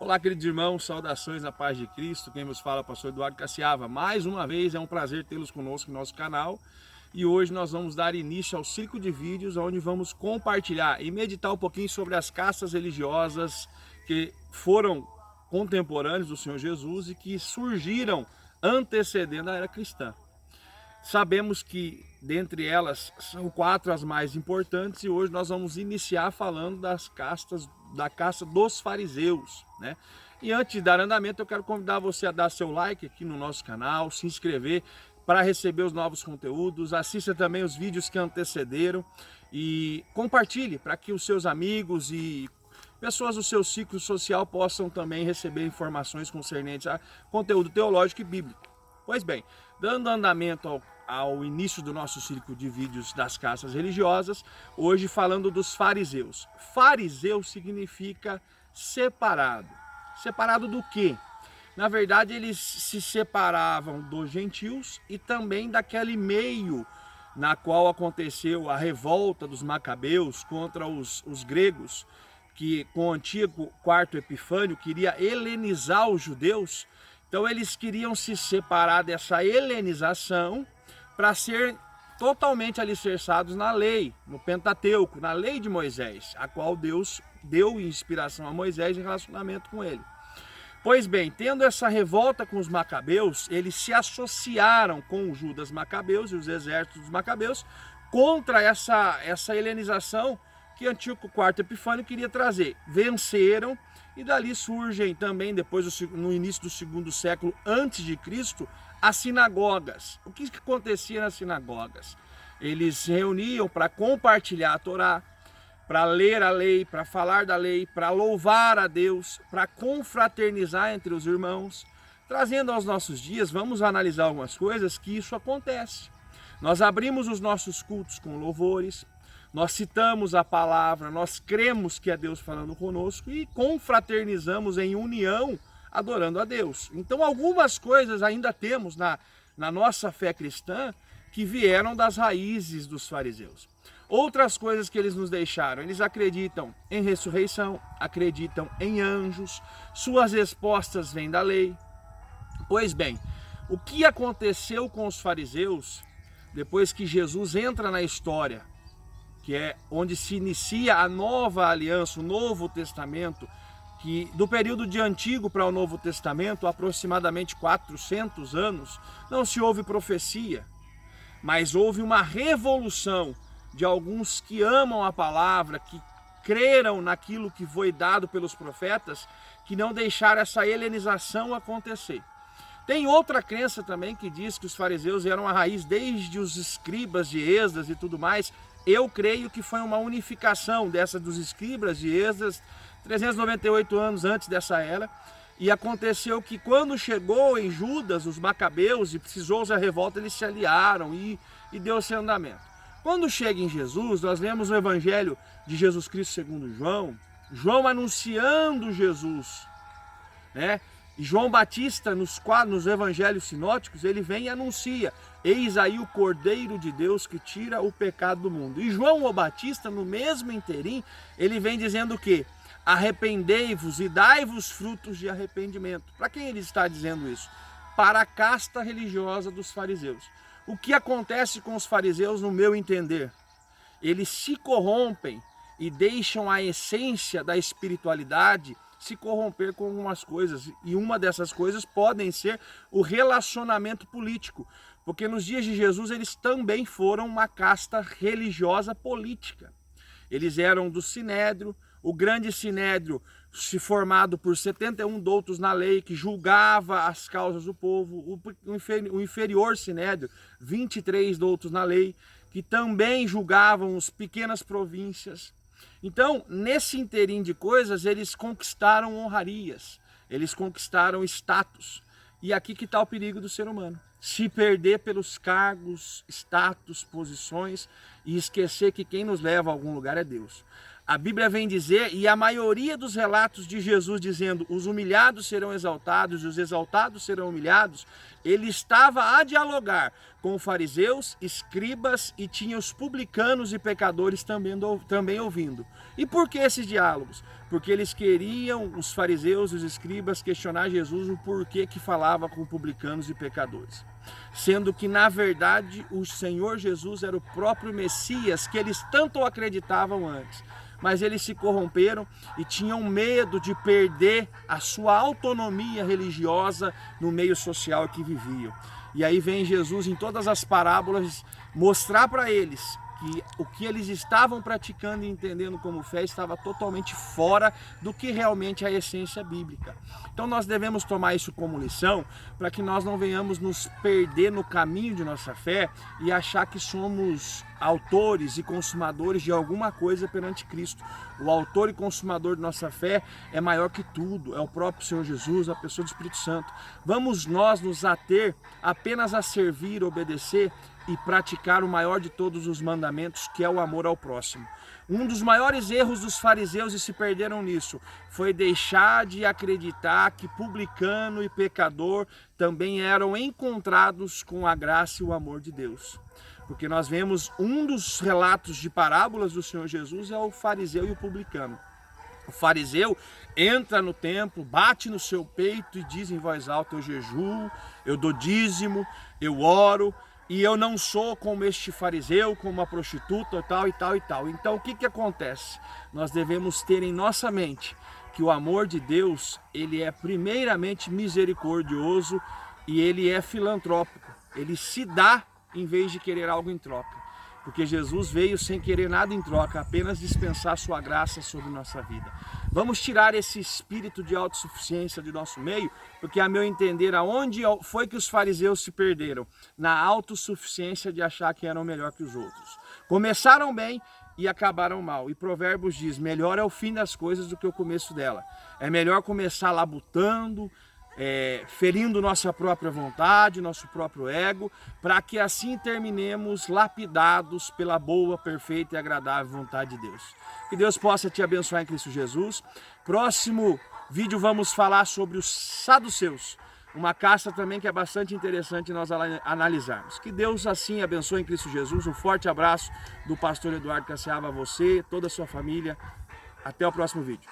Olá, queridos irmãos, saudações na paz de Cristo. Quem vos fala é o pastor Eduardo Cassiava. Mais uma vez é um prazer tê-los conosco no nosso canal. E hoje nós vamos dar início ao ciclo de vídeos onde vamos compartilhar e meditar um pouquinho sobre as castas religiosas que foram contemporâneos do Senhor Jesus e que surgiram antecedendo a era cristã. Sabemos que dentre elas são 4 as mais importantes e hoje nós vamos iniciar falando da casta dos fariseus, né? E antes de dar andamento, eu quero convidar você a dar seu like aqui no nosso canal, se inscrever para receber os novos conteúdos, assista também os vídeos que antecederam e compartilhe para que os seus amigos e pessoas do seu ciclo social possam também receber informações concernentes a conteúdo teológico e bíblico. Pois bem, dando andamento ao início do nosso ciclo de vídeos das castas religiosas, hoje falando dos fariseus. Fariseu significa separado. Separado do quê? Na verdade, eles se separavam dos gentios e também daquele meio na qual aconteceu a revolta dos macabeus contra os gregos, que com o antigo quarto Epifânio queria helenizar os judeus. Então eles queriam se separar dessa helenização para ser totalmente alicerçados na lei, no Pentateuco, na lei de Moisés, a qual Deus deu inspiração a Moisés em relacionamento com ele. Pois bem, tendo essa revolta com os macabeus, eles se associaram com o Judas Macabeus e os exércitos dos macabeus contra essa helenização que o antigo quarto Epifânio queria trazer. Venceram e dali surgem também, depois no início do segundo século antes de Cristo, as sinagogas. O que acontecia nas sinagogas? Eles se reuniam para compartilhar a Torá, para ler a lei, para falar da lei, para louvar a Deus, para confraternizar entre os irmãos. Trazendo aos nossos dias, vamos analisar algumas coisas que isso acontece. Nós abrimos os nossos cultos com louvores, nós citamos a palavra, nós cremos que é Deus falando conosco e confraternizamos em união, adorando a Deus. Então algumas coisas ainda temos na nossa fé cristã que vieram das raízes dos fariseus. Outras coisas que eles nos deixaram, eles acreditam em ressurreição, acreditam em anjos, suas respostas vêm da lei. Pois bem, o que aconteceu com os fariseus depois que Jesus entra na história, que é onde se inicia a nova aliança, o Novo Testamento, que do período de Antigo para o Novo Testamento, aproximadamente 400 anos, não se houve profecia, mas houve uma revolução de alguns que amam a palavra, que creram naquilo que foi dado pelos profetas, que não deixaram essa helenização acontecer. Tem outra crença também que diz que os fariseus eram a raiz desde os escribas de Esdras e tudo mais. Eu creio que foi uma unificação dos escribas de Esdras, 398 anos antes dessa era, e aconteceu que quando chegou em Judas, os macabeus, e precisou a revolta, eles se aliaram e deu esse andamento. Quando chega em Jesus, nós lemos o Evangelho de Jesus Cristo segundo João anunciando Jesus, né? E João Batista, nos evangelhos sinóticos, ele vem e anuncia: eis aí o Cordeiro de Deus que tira o pecado do mundo. E João o Batista, no mesmo interim, ele vem dizendo o quê? Arrependei-vos e dai-vos frutos de arrependimento. Para quem ele está dizendo isso? Para a casta religiosa dos fariseus. O que acontece com os fariseus, no meu entender? Eles se corrompem e deixam a essência da espiritualidade se corromper com algumas coisas, e uma dessas coisas podem ser o relacionamento político, porque nos dias de Jesus eles também foram uma casta religiosa política. Eles eram do Sinédrio, o grande Sinédrio se formado por 71 doutos na lei, que julgava as causas do povo, o inferior Sinédrio, 23 doutos na lei, que também julgavam as pequenas províncias. Então, nesse interim de coisas, eles conquistaram honrarias, eles conquistaram status. E aqui que está o perigo do ser humano. Se perder pelos cargos, status, posições e esquecer que quem nos leva a algum lugar é Deus. A Bíblia vem dizer, e a maioria dos relatos de Jesus dizendo: os humilhados serão exaltados e os exaltados serão humilhados, ele estava a dialogar com fariseus, escribas e tinha os publicanos e pecadores também ouvindo. E por que esses diálogos? Porque eles queriam, os fariseus e os escribas, questionar Jesus o porquê que falava com publicanos e pecadores. Sendo que, na verdade, o Senhor Jesus era o próprio Messias que eles tanto acreditavam antes. Mas eles se corromperam e tinham medo de perder a sua autonomia religiosa no meio social que viviam. E aí vem Jesus em todas as parábolas mostrar para eles que o que eles estavam praticando e entendendo como fé estava totalmente fora do que realmente é a essência bíblica. Então nós devemos tomar isso como lição para que nós não venhamos nos perder no caminho de nossa fé e achar que somos autores e consumadores de alguma coisa perante Cristo. O autor e consumador de nossa fé é maior que tudo, é o próprio Senhor Jesus, a pessoa do Espírito Santo. Vamos nós nos ater apenas a servir, obedecer e praticar o maior de todos os mandamentos, que é o amor ao próximo. Um dos maiores erros dos fariseus, e se perderam nisso, foi deixar de acreditar que publicano e pecador também eram encontrados com a graça e o amor de Deus. Porque nós vemos um dos relatos de parábolas do Senhor Jesus é o fariseu e o publicano. O fariseu entra no templo, bate no seu peito e diz em voz alta: eu jejuo, eu dou dízimo, eu oro, e eu não sou como este fariseu, como uma prostituta, tal e tal e tal. Então o que acontece? Nós devemos ter em nossa mente que o amor de Deus, ele é primeiramente misericordioso e ele é filantrópico. Ele se dá em vez de querer algo em troca. Porque Jesus veio sem querer nada em troca, apenas dispensar sua graça sobre nossa vida. Vamos tirar esse espírito de autossuficiência de nosso meio, porque a meu entender, aonde foi que os fariseus se perderam? Na autossuficiência de achar que eram melhor que os outros. Começaram bem e acabaram mal. E Provérbios diz: melhor é o fim das coisas do que o começo dela. É melhor começar labutando, ferindo nossa própria vontade, nosso próprio ego, para que assim terminemos lapidados pela boa, perfeita e agradável vontade de Deus. Que Deus possa te abençoar em Cristo Jesus. Próximo vídeo vamos falar sobre os saduceus, uma casta também que é bastante interessante nós analisarmos. Que Deus assim abençoe em Cristo Jesus. Um forte abraço do pastor Eduardo Cassiava a você, toda a sua família. Até o próximo vídeo.